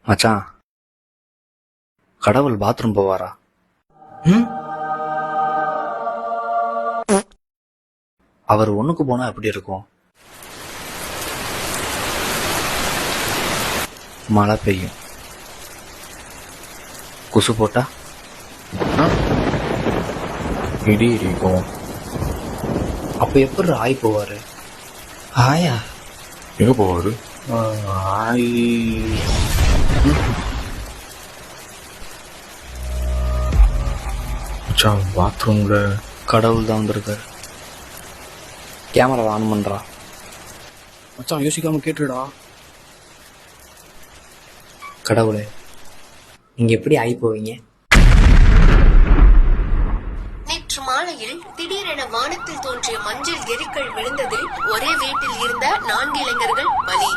மச்சான், கடவுள் பாத்ரூம் போவாரா? அவர் ஒண்ணுக்கு போனா எப்படி இருக்கும்? மழை பெய்யும், குசு போட்டா இடி இடிக்கும். அப்ப எப்படி ஆய் போவாரு? ஆயா எங்க போவாரு? ஆய் மச்சான், பாத்ரூம்ல கடவுள் தான் வந்திருக்காரு. கேமரா ஆன் பண்றா. மச்சான் யோசிக்காம கேட்டுடா. கடவுளே, நீங்க எப்படி ஆகி போவீங்க? நேற்று மாலையில் திடீரென வானத்தில் தோன்றிய மஞ்சள் எரிக்கல் விழுந்ததில் ஒரே வீட்டில் இருந்த 4 இளைஞர்கள் பலி.